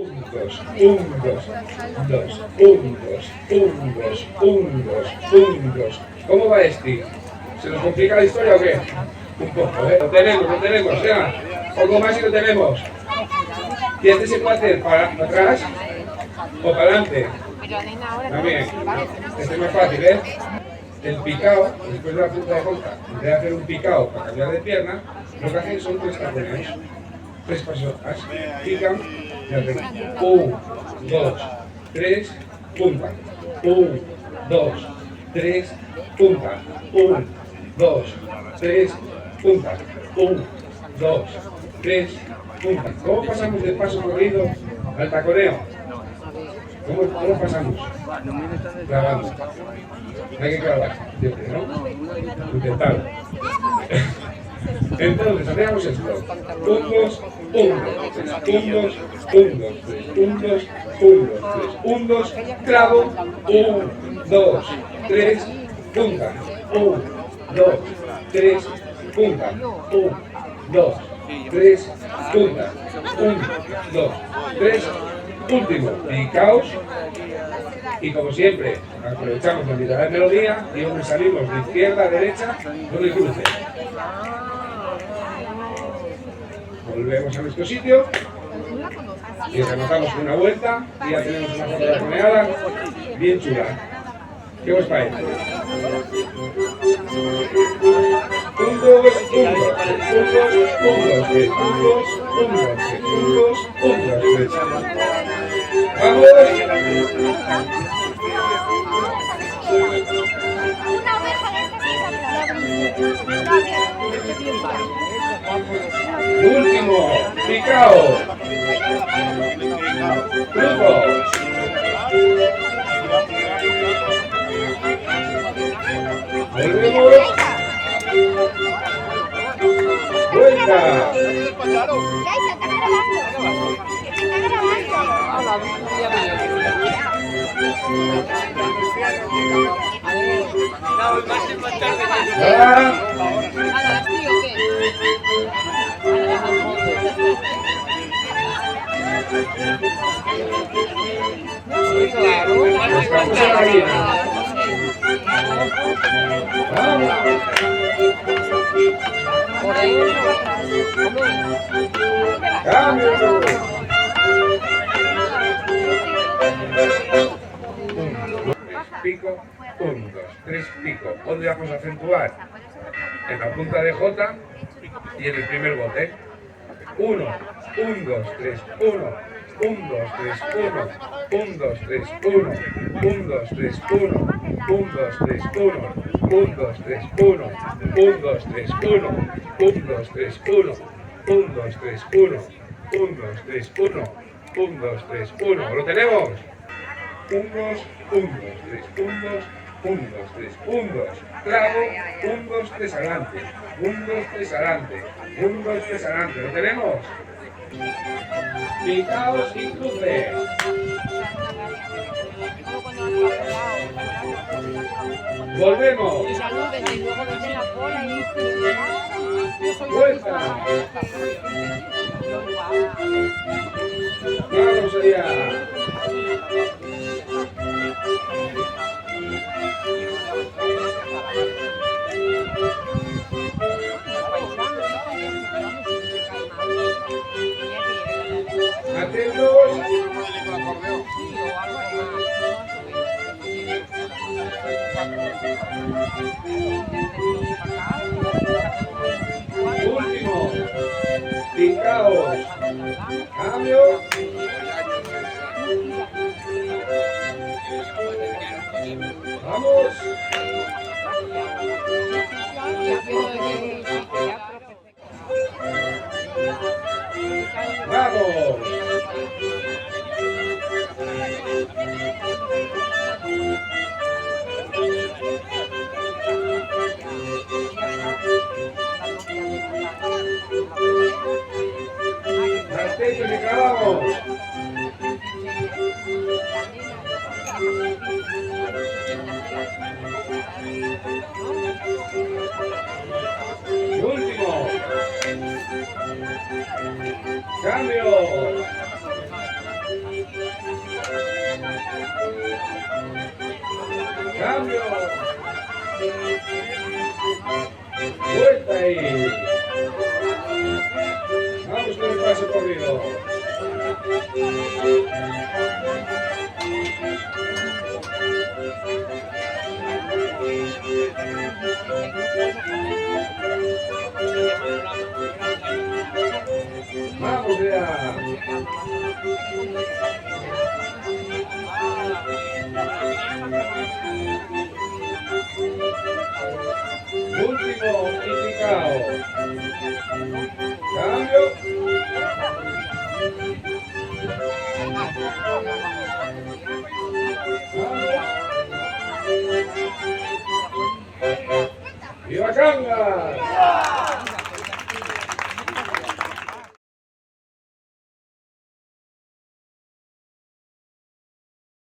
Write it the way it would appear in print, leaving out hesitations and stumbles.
dos, un, dos, dos, un, dos, un, dos, un, dos, un, dos. ¿Cómo va este? ¿Se nos complica la historia o qué? Un poco, ¿eh? Lo tenemos, ya. Poco más y lo tenemos. ¿Y este se puede hacer para atrás o para adelante? También. Este es más fácil, ¿eh? El picao, después de la punta de J, en vez de hacer un picao para cambiar de pierna, lo que hacen son tres taconeos. Tres pasos atrás. Pican y hacen 1, 2, 3, punta. 1, 2, 3, punta. 1, 2, 3, punta. 1, 2, 3, punta. ¿Cómo pasamos del paso corrido al taconeo? ¿Cómo pasamos? Clavando. Hay que clavar, siempre, ¿no? Intentar. Entonces, hacemos esto. 1, 2, 1, 2, 3, 1, 2, 1, 2, 3, 1, 2, 1, 2, 3, 1, 2, clavo, 1, 2, 3, punta, 1, 2, 3, punta, 1, 2, 3, punta, 1, 2, 3, último, picaos. Y como siempre, aprovechamos la mitad de melodía y donde salimos de izquierda a derecha con el cruce. Volvemos a nuestro sitio y rematamos una vuelta y ya tenemos una foto de taconeada bien chula. ¿Qué os parece? 1, 2, 1, 2, 1, 2, 3, 1, 2, 1, 2, 3, 1, 2, 1, 2, 3. ¡Vamos! Último, picao. Cruzo. Volvemos. Vuelta. Cambio. Pico, 1, 2, 3, pico. ¿Dónde vamos a acentuar? En la punta de J y en el primer bote. 1, 1, 2, 3, 1, 1, 2, 3, 1, 1, 2, 3, 1, 1, 2, 3, 1, 1, 2, 3, 1, 1, 2, 3, 1, 1, 2, 3, 1, 1, 2, 3, 1, 1, 2, 3, 1, 1, 2, 3, 1, 1, 2, 3, 1. ¿Lo tenemos? 1, 2, 1, 2, 3, 1, 2, 1, 2, 3, 1, 2, clavo, 1, 2, 3 adelante, 1, 2, 3 adelante, 1, 2, 3 adelante, ¿lo tenemos? Picaos y cruce. Volvemos. Vuelta. Vamos allá. Atentos. Último. Picaos. Cambio. Vamos. Vamos. Atentos y clavamos. Último. Cambio. Vamos ya. Último indicado. Cambio. ¡Viva Cangas!